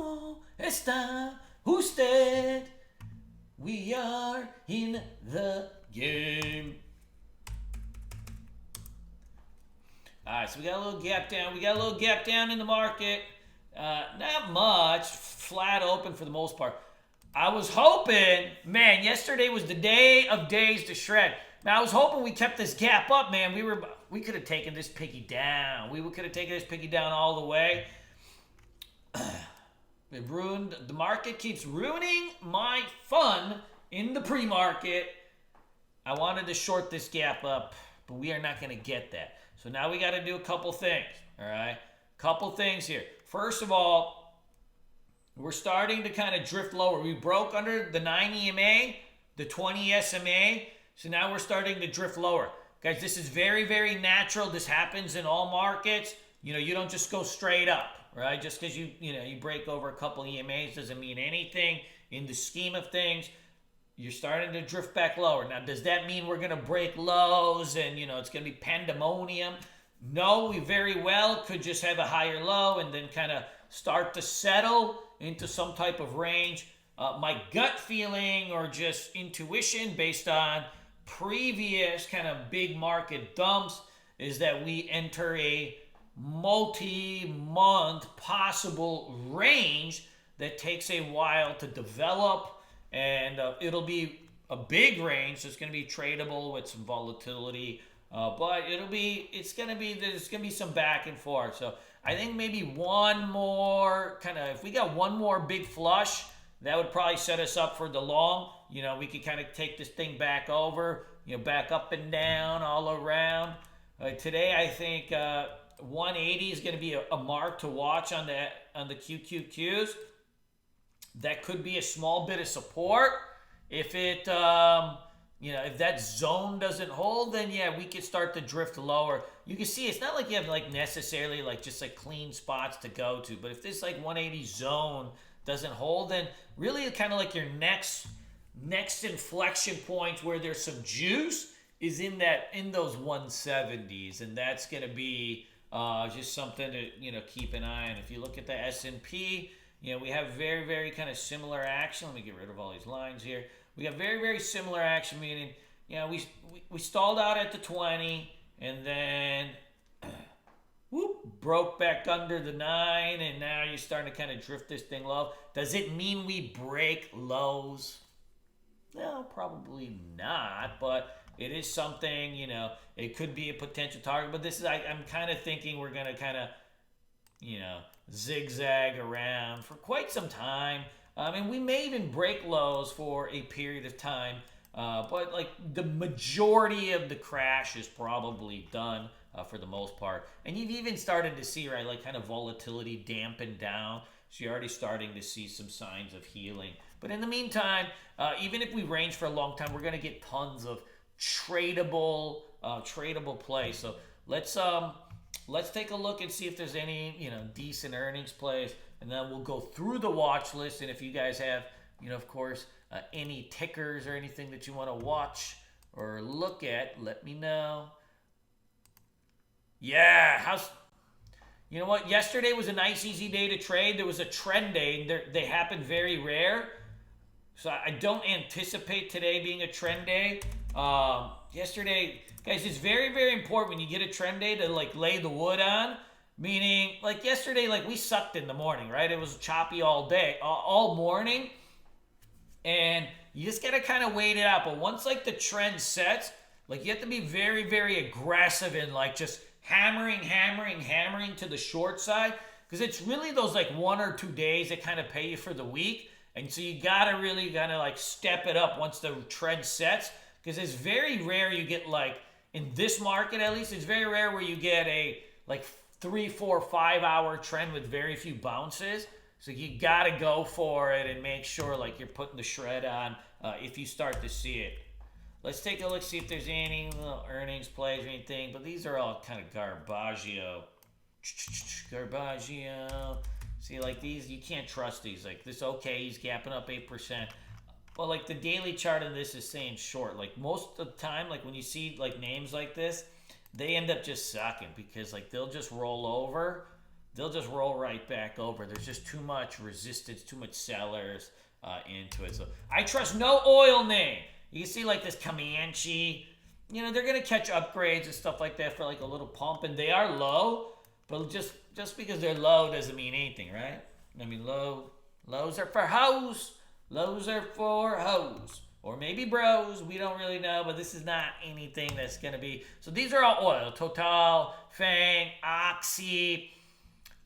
¿Cómo está usted? We are in the game. All right, so we got a little gap down. We got a little gap down in the market. Not much. Flat open for the most part. I was hoping, man, yesterday was the day of days to shred. Man, I was hoping we kept this gap up, man. We could have taken this piggy down. We could have taken this piggy down all the way. It ruined, the market keeps ruining my fun in the pre-market. I wanted to short this gap up, but we are not going to get that. So now we got to do a couple things, all right? Couple things here. First of all, we're starting to kind of drift lower. We broke under the 9 EMA, the 20 SMA, so now we're starting to drift lower. Guys, this is very, very natural. This happens in all markets. You know, you don't just go straight up, right? Just because you break over a couple EMAs doesn't mean anything. In the scheme of things, you're starting to drift back lower. Now, does that mean we're going to break lows and, it's going to be pandemonium? No, we very well could just have a higher low and then kind of start to settle into some type of range. My gut feeling or just intuition based on previous kind of big market dumps is that we enter a multi-month possible range that takes a while to develop, and it'll be a big range. So it's going to be tradable with some volatility, but there's going to be some back and forth. So I think maybe one more if we got one more big flush, that would probably set us up for the long. We could kind of take this thing back over, back up and down all around. Today, I think 180 is going to be a mark to watch on the QQQs. That could be a small bit of support. If it, if that zone doesn't hold, then yeah, we could start to drift lower. You can see it's not like you have necessarily just clean spots to go to, but if this 180 zone doesn't hold, then really kind of your next inflection point where there's some juice is in those 170s, and that's going to be just something to keep an eye on. If you look at the S&P, we have very, very kind of similar action. Let me get rid of all these lines here. We have very, very similar action, meaning, we stalled out at the 20 and then broke back under the 9, and now you're starting to kind of drift this thing low. Does it mean we break lows? No, probably not, but it is something, it could be a potential target. But this is, I'm kind of thinking we're going to kind of, zigzag around for quite some time. And we may even break lows for a period of time, but the majority of the crash is probably done for the most part. And you've even started to see, right, kind of volatility dampen down. So you're already starting to see some signs of healing. But in the meantime, even if we range for a long time, we're going to get tons of tradable play. So let's take a look and see if there's any decent earnings plays, and then we'll go through the watch list. And if you guys have of course any tickers or anything that you want to watch or look at, let me know. Yeah, you know what? Yesterday was a nice, easy day to trade. There was a trend day. They happen very rare. So I don't anticipate today being a trend day. Yesterday, guys, it's very, very important when you get a trend day to lay the wood on. Meaning, yesterday, we sucked in the morning, right? It was choppy all day, all morning. And you just got to kind of wait it out. But once the trend sets, you have to be very, very aggressive and just hammering to the short side, because it's really those 1 or 2 days that kind of pay you for the week. And so you gotta really step it up once the trend sets, because it's very rare you get in this market, at least it's very rare where you get a 3, 4, 5 hour trend with very few bounces. So you gotta go for it and make sure you're putting the shred on if you start to see it. Let's take a look, see if there's any earnings plays or anything. But these are all kind of garbaggio. See, these, you can't trust these. This, okay, he's gapping up 8%. But, the daily chart on this is saying short. Most of the time, when you see, names like this, they end up just sucking because, they'll just roll over they'll just roll right back over. There's just too much resistance, too much sellers into it. So I trust no oil name. You can see like this Comanche, you know, they're going to catch upgrades and stuff like that for like a little pump, and they are low, but just because they're low doesn't mean anything, right? I mean, lows are for hoes, lows are for hoes, or maybe bros, we don't really know, but this is not anything that's going to be. So these are all oil, Total, Fang, Oxy.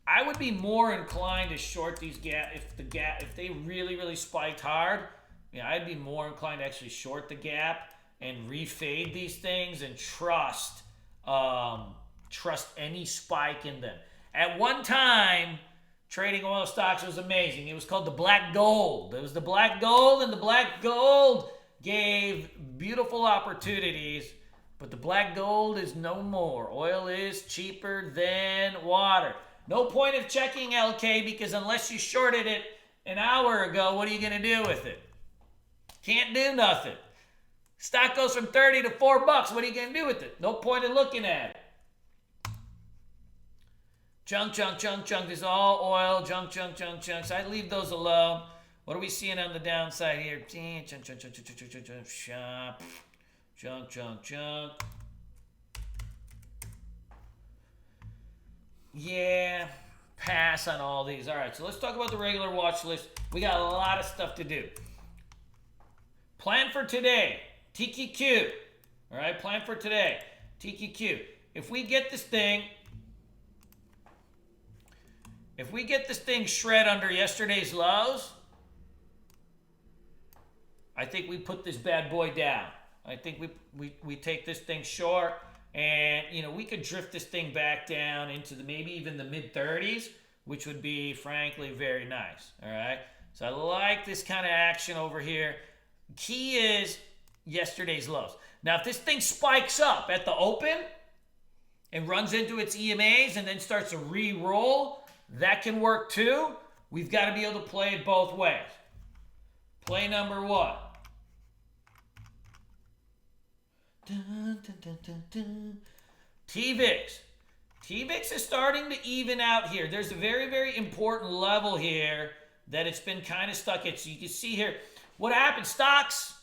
I would be more inclined to short these if they really spiked hard. Yeah, I'd be more inclined to actually short the gap and refade these things and trust any spike in them. At one time, trading oil stocks was amazing. It was called the black gold. It was the black gold, and the black gold gave beautiful opportunities, but the black gold is no more. Oil is cheaper than water. No point of checking LK, because unless you shorted it an hour ago, what are you going to do with it? Can't do nothing. Stock goes from 30 to $4. What are you going to do with it? No point in looking at it. Junk. This is all oil. Junk. So I'd leave those alone. What are we seeing on the downside here? Junk. Yeah, pass on all these. All right, so let's talk about the regular watch list. We got a lot of stuff to do. Plan for today, TQQ. All right, plan for today, TQQ. If we get this thing shred under yesterday's lows, I think we put this bad boy down. I think we take this thing short, and you know, we could drift this thing back down into maybe even the mid 30s, which would be frankly very nice. All right, so I like this kind of action over here. Key is yesterday's lows. Now, if this thing spikes up at the open and runs into its EMAs and then starts to re-roll, that can work too. We've got to be able to play it both ways. Play number one. T-VIX. T-VIX is starting to even out here. There's a very important level here that it's been kind of stuck at. So you can see here, what happens? Stocks,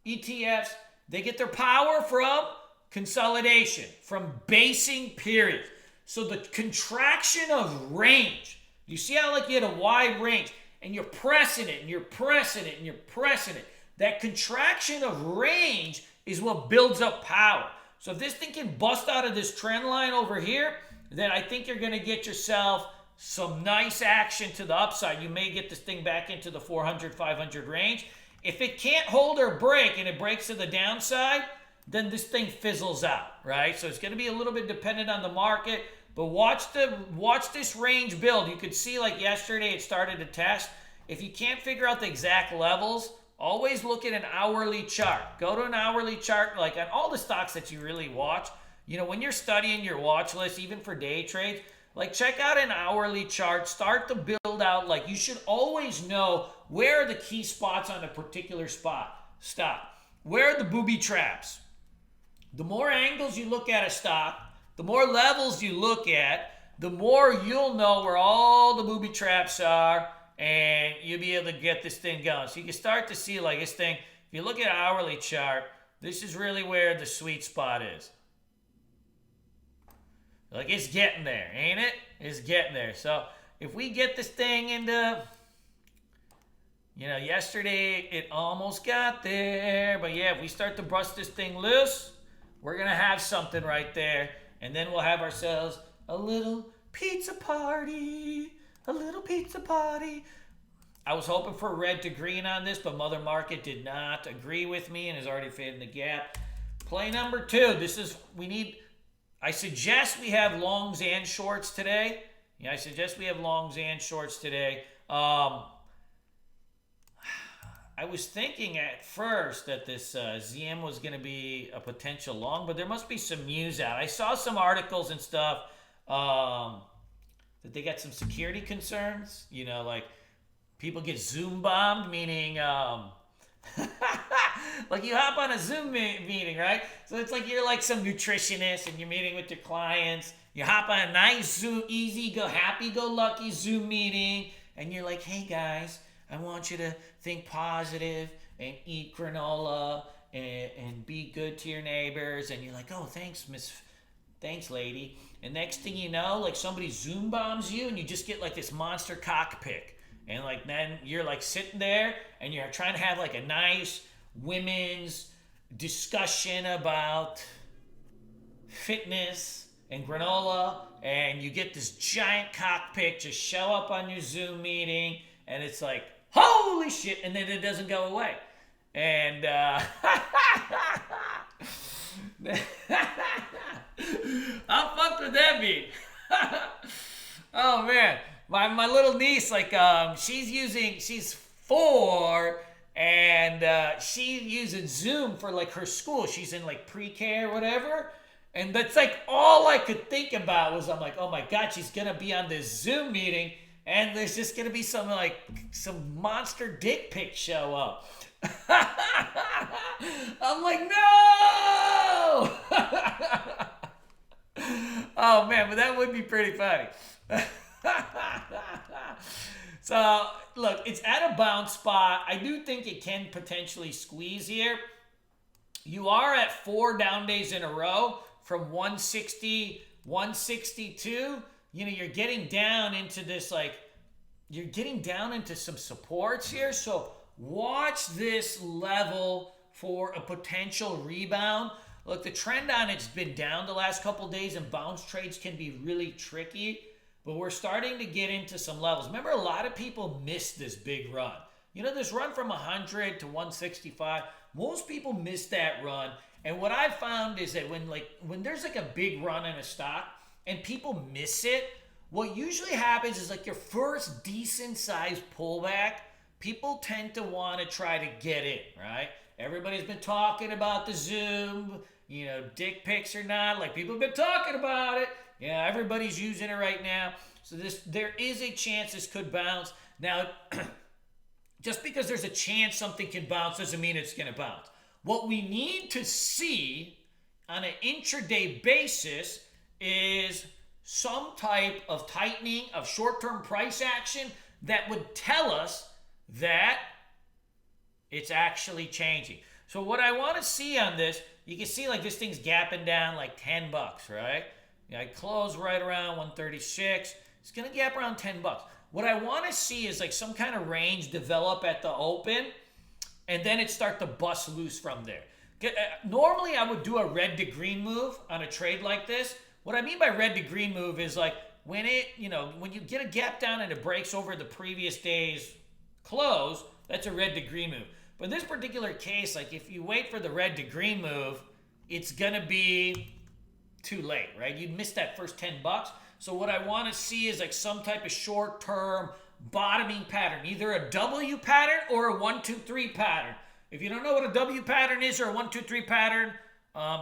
ETFs, they get their power from consolidation, from basing periods. So the contraction of range, you see how like you had a wide range and you're pressing it and you're pressing it and you're pressing it. That contraction of range is what builds up power. So if this thing can bust out of this trend line over here, then I think you're going to get yourself some nice action to the upside. You may get this thing back into the 400, 500 range. If it can't hold or break and it breaks to the downside, then this thing fizzles out, right? So it's going to be a little bit dependent on the market, but watch this range build. You could see like yesterday it started to test. If you can't figure out the exact levels, always look at an hourly chart. Go to an hourly chart, like on all the stocks that you really watch. You know, when you're studying your watch list, even for day trades, like check out an hourly chart, start to build out. Like you should always know where are the key spots on a particular stock. Where are the booby traps? The more angles you look at a stock, the more levels you look at, the more you'll know where all the booby traps are, and you'll be able to get this thing going. So you can start to see like this thing, if you look at an hourly chart, this is really where the sweet spot is. Like it's getting there, ain't it? It's getting there. So if we get this thing into, you know, yesterday it almost got there. But yeah, if we start to bust this thing loose, we're going to have something right there. And then we'll have ourselves a little pizza party. A little pizza party. I was hoping for red to green on this, but Mother Market did not agree with me and is already fading the gap. Play number two. I suggest we have longs and shorts today. Yeah, I suggest we have longs and shorts today. I was thinking at first that this ZM was going to be a potential long, but there must be some news out. I saw some articles and stuff that they got some security concerns. You know, like people get Zoom bombed, meaning Like you hop on a Zoom meeting, right? So it's like you're like some nutritionist and you're meeting with your clients. You hop on a nice Zoom, happy-go-lucky Zoom meeting, and you're like, hey guys, I want you to think positive and eat granola and be good to your neighbors. And you're like, oh, thanks, lady. And next thing you know, like somebody Zoom bombs you and you just get like this monster cock pick. And like then you're like sitting there and you're trying to have like a nice women's discussion about fitness and granola, and you get this giant cock pick just show up on your Zoom meeting, and it's like, holy shit, and then it doesn't go away. And how fucked would that be? Oh man, my little niece, like she's 4, and she's using Zoom for like her school. She's in like pre-K or whatever. And that's like all I could think about was I'm like, oh my God, she's gonna be on this Zoom meeting and there's just gonna be some monster dick pic show up. I'm like, no! Oh man, but that would be pretty funny. So look, it's at a bounce spot. I do think it can potentially squeeze here. You are at 4 down days in a row. From 160, 162, you're getting down into this, like, you're getting down into some supports here. So watch this level for a potential rebound. Look, the trend on it's been down the last couple days, and bounce trades can be really tricky. But we're starting to get into some levels. Remember, a lot of people missed this big run. This run from 100 to 165. Most people miss that run. And what I found is that when there's like a big run in a stock and people miss it, what usually happens is like your first decent sized pullback, people tend to want to try to get in, right? Everybody's been talking about the Zoom, dick pics or not, like people have been talking about it. Yeah, everybody's using it right now. So there is a chance this could bounce. Now, just because there's a chance something can bounce doesn't mean it's going to bounce. What we need to see on an intraday basis is some type of tightening of short-term price action that would tell us that it's actually changing. So what I want to see on this, you can see like this thing's gapping down like $10, right? I close right around 136. It's going to gap around $10. What I want to see is like some kind of range develop at the open, and then it start to bust loose from there. Normally, I would do a red to green move on a trade like this. What I mean by red to green move is like when you get a gap down and it breaks over the previous day's close, that's a red to green move. But in this particular case, like if you wait for the red to green move, it's gonna be too late, right? You'd miss that first $10. So what I want to see is like some type of short-term bottoming pattern, either a W pattern or a 1, 2, 3 pattern. If you don't know what a W pattern is or a 1, 2, 3 pattern,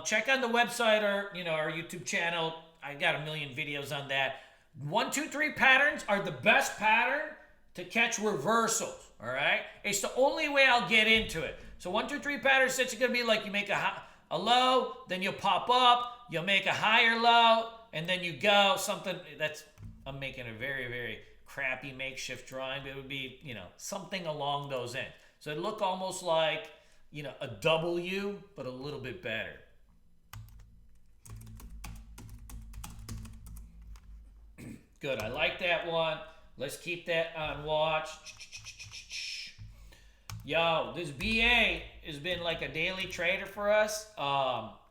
check on the website or our YouTube channel. I got a million videos on that. 1, 2, 3 patterns are the best pattern to catch reversals. All right, it's the only way I'll get into it. So 1, 2, 3 pattern sets are gonna be like you make a low, then you'll pop up, you'll make a higher low, and then you go something that's, I'm making a very, very crappy makeshift drawing, but it would be, something along those ends. So it'd look almost like, a W, but a little bit better. Good, I like that one. Let's keep that on watch. Yo, this BA has been like a daily trader for us.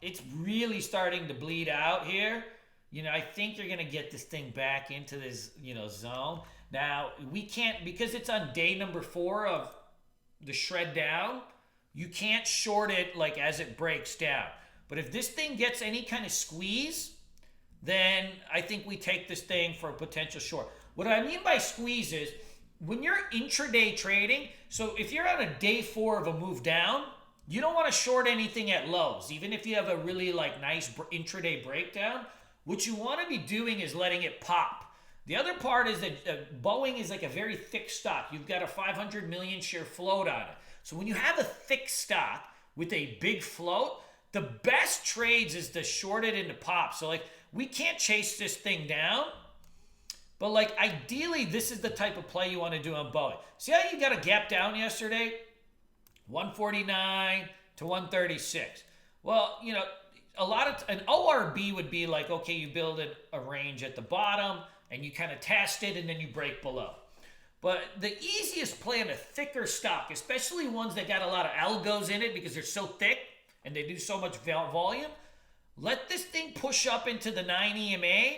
It's really starting to bleed out here. I think you're going to get this thing back into this, zone. Now, we can't, because it's on day number 4 of the shred down, you can't short it like as it breaks down. But if this thing gets any kind of squeeze, then I think we take this thing for a potential short. What I mean by squeeze is when you're intraday trading, so if you're on a day 4 of a move down, you don't want to short anything at lows, even if you have a really nice intraday breakdown. What you want to be doing is letting it pop. The other part is that Boeing is like a very thick stock. You've got a 500 million share float on it. So when you have a thick stock, with a big float, the best trades is to short it into pop. So like we can't chase this thing down, but like ideally this is the type of play you want to do on Boeing. See how you got a gap down yesterday? 149 to 136. Well, you know, an ORB would be like, okay, you build a range at the bottom and you kind of test it and then you break below. But the easiest play on a thicker stock, especially ones that got a lot of algos in it because they're so thick and they do so much volume, let this thing push up into the 9 EMA,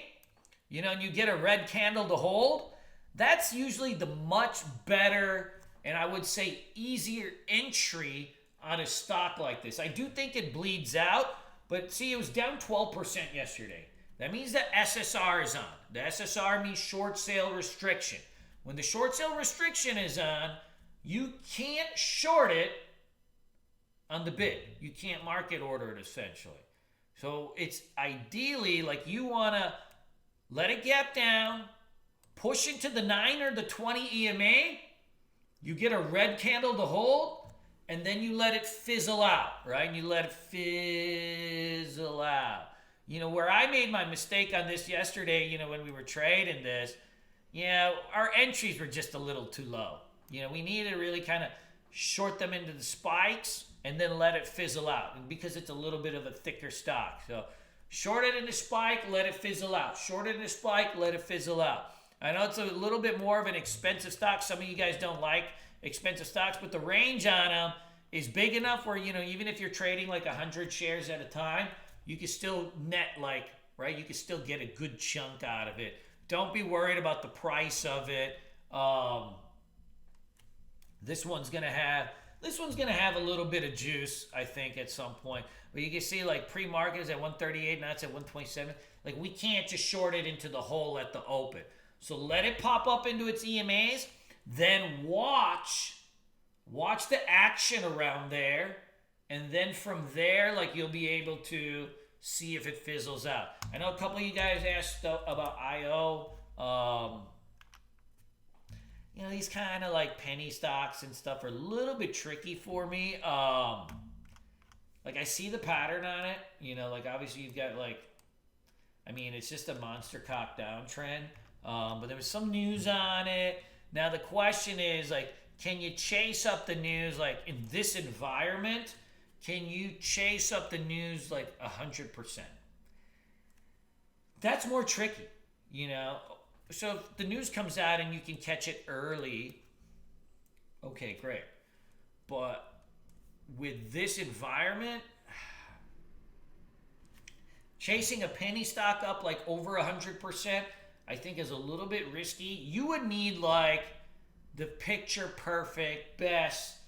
you know, and you get a red candle to hold. That's usually the much better and I would say easier entry on a stock like this. I do think it bleeds out, but see, it was down 12% yesterday. That means that SSR is on. The SSR means short sale restriction. When the short sale restriction is on, you can't short it on the bid. You can't market order it essentially. So it's ideally like you want to let it gap down, push into the 9 or the 20 EMA, you get a red candle to hold, and then you let it fizzle out, right? And you let it fizzle out. You know, where I made my mistake on this yesterday, you know, when we were trading this, yeah, our entries were just a little too low. You know, we need to really kind of short them into the spikes and then let it fizzle out. And because it's a little bit of a thicker stock. So short it in the spike, let it fizzle out. Short it in the spike, let it fizzle out. I know it's a little bit more of an expensive stock. Some of you guys don't like expensive stocks, but the range on them is big enough where, you know, even if you're trading like 100 shares at a time, you can still net like, right? You can still get a good chunk out of it. Don't be worried about the price of it. This one's gonna have a little bit of juice, I think, at some point. But you can see like pre-market is at 138, now it's at 127. Like we can't just short it into the hole at the open. So let it pop up into its EMAs, then watch the action around there, and then from there, like you'll be able to see if it fizzles out. I know a couple of you guys asked about IO. You know, these kind of like penny stocks and stuff are a little bit tricky for me. Like I see the pattern on it. You know, like obviously you've got like, I mean, it's just a monster cock downtrend. But there was some news on it. Now the question is like, can you chase up the news like in this environment? Can you chase up the news like 100%? That's more tricky, you know. So if the news comes out and you can catch it early, okay, great. But with this environment, chasing a penny stock up like over 100%, I think is a little bit risky. You would need like the picture perfect best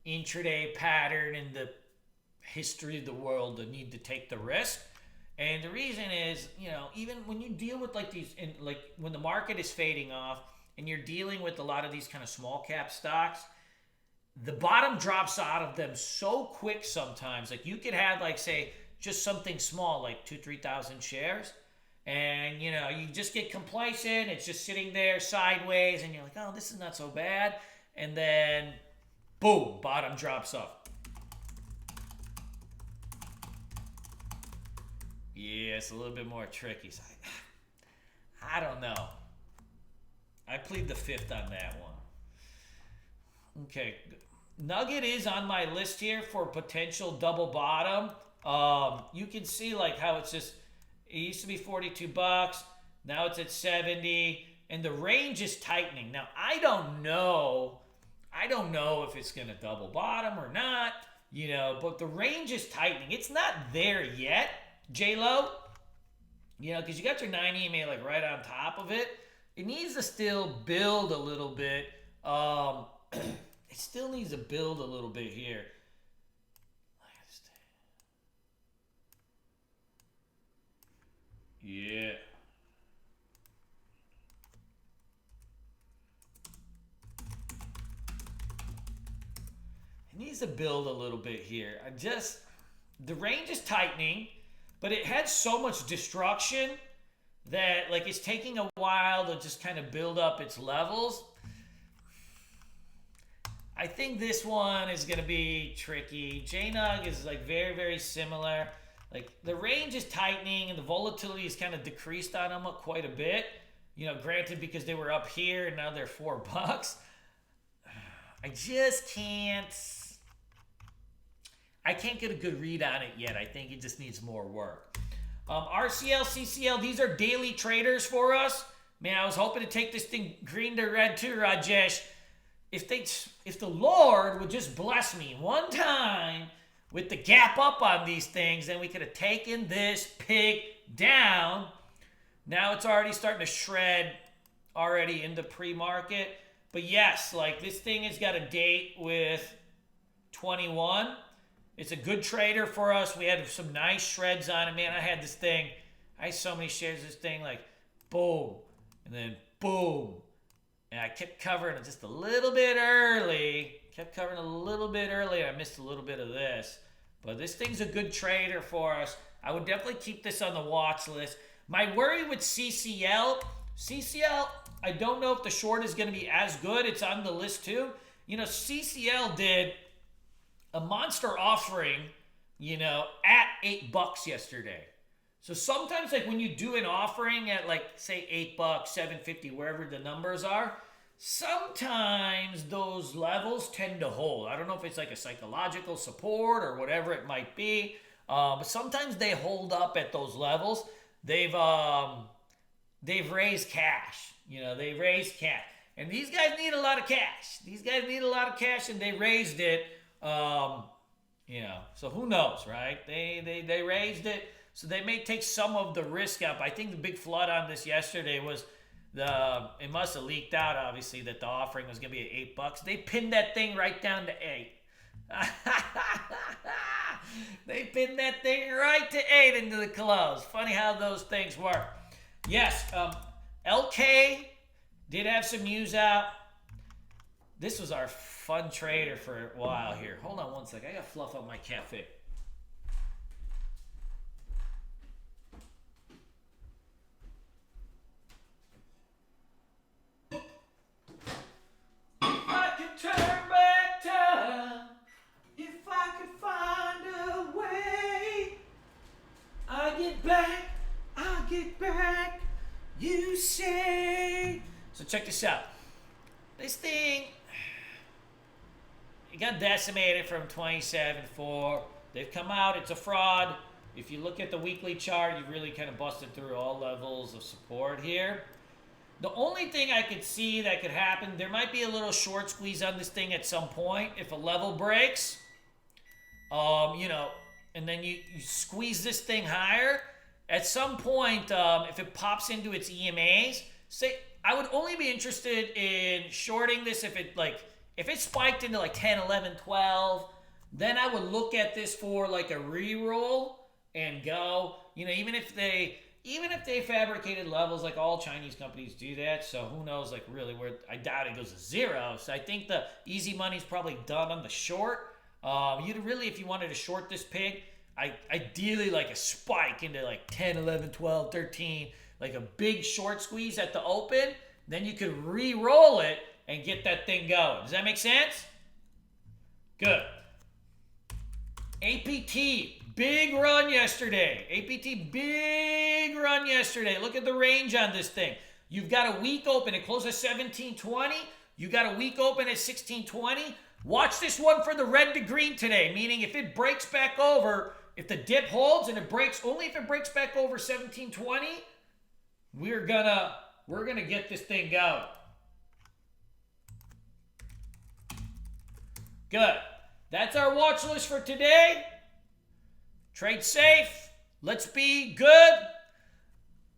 intraday pattern in the history of the world to need to take the risk. And the reason is, you know, even when you deal with like these, in like when the market is fading off and you're dealing with a lot of these kind of small cap stocks, the bottom drops out of them so quick sometimes. Like you could have like, say, just something small, like 2,000-3,000 shares. And, you know, you just get complacent. It's just sitting there sideways. And you're like, oh, this is not so bad. And then, boom, bottom drops off. Yeah, it's a little bit more tricky. So I don't know. I plead the fifth on that one. Okay. Nugget is on my list here for potential double bottom. You can see like how it's just, it used to be $42. Now it's at 70. And the range is tightening. Now, I don't know if it's going to double bottom or not, you know, but the range is tightening. It's not there yet, J-Lo, you know, because you got your 9 EMA like right on top of it. It needs to still build a little bit. It still needs to build a little bit here. Yeah. It needs to build a little bit here. The range is tightening, but it had so much destruction that like it's taking a while to just kind of build up its levels. I think this one is going to be tricky. JNUG is like very, very similar. Like the range is tightening and the volatility is kind of decreased on them quite a bit. You know, granted because they were up here and now they're $4. I just can't. I can't get a good read on it yet. I think it just needs more work. RCL, CCL, these are daily traders for us. Man, I was hoping to take this thing green to red too, Rajesh. If the Lord would just bless me one time with the gap up on these things, then we could have taken this pig down. Now it's already starting to shred already in the pre-market. But yes, like this thing has got a date with 21. It's a good trader for us. We had some nice shreds on it. Man, I had so many shares of this thing, like boom, and then boom. And I kept covering it just a little bit early. I missed a little bit of this. But this thing's a good trader for us. I would definitely keep this on the watch list. My worry with CCL, I don't know if the short is going to be as good. It's on the list too. You know, CCL did a monster offering, you know, at $8 yesterday. So sometimes, like when you do an offering at like say $8, $7.50, wherever the numbers are, sometimes those levels tend to hold. I don't know if it's like a psychological support or whatever it might be, but sometimes they hold up at those levels. They've raised cash. You know, they raised cash, and these guys need a lot of cash. And they raised it. You know, so who knows, right? They raised it. So they may take some of the risk up. I think the big flood on this yesterday was it must have leaked out, obviously, that the offering was going to be at $8. They pinned that thing right down to 8. They pinned that thing right to 8 into the close. Funny how those things work. Yes, LK did have some news out. This was our fun trader for a while here. Hold on one second. I got to fluff up my cafe. I'll get back, you say. So check this out. This thing, it got decimated from 27.4. They've come out, it's a fraud. If you look at the weekly chart, you really kind of busted through all levels of support here. The only thing I could see that could happen, there might be a little short squeeze on this thing at some point if a level breaks. You know, and then you squeeze this thing higher. At some point, if it pops into its EMAs, I would only be interested in shorting this if it spiked into like 10, 11, 12, then I would look at this for like a re-roll and go, you know, even if they fabricated levels, like all Chinese companies do that, so who knows, like really where, I doubt it goes to zero. So I think the easy money's probably done on the short. You'd really, if you wanted to short this pig, ideally like a spike into like 10, 11, 12, 13, like a big short squeeze at the open, then you could re-roll it and get that thing going. Does that make sense? Good. APT, big run yesterday. APT, big run yesterday. Look at the range on this thing. You've got a week open. It closed at 17.20. You got a week open at 16.20. Watch this one for the red to green today, meaning if it breaks back over, if the dip holds and it breaks, only if it breaks back over 17.20, we're gonna get this thing going. Good. That's our watch list for today. Trade safe. Let's be good.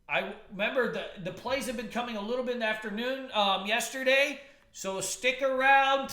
I remember the plays have been coming a little bit in the afternoon yesterday, so stick around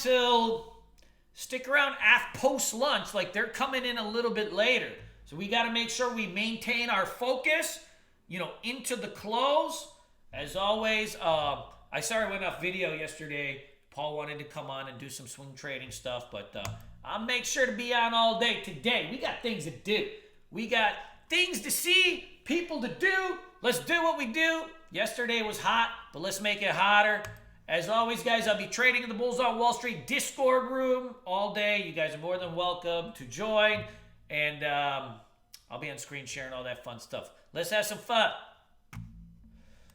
after post lunch. Like they're coming in a little bit later, so we got to make sure we maintain our focus, you know, into the close. As always, I sorry I went off video yesterday. Paul wanted to come on and do some swing trading stuff, but I'll make sure to be on all day today. We got things to do. We got things to see, people to do. Let's do what we do. Yesterday was hot, but let's make it hotter. As always, guys, I'll be trading in the Bulls on Wall Street Discord room all day. You guys are more than welcome to join. And I'll be on screen sharing all that fun stuff. Let's have some fun.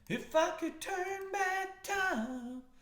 If I could turn back time.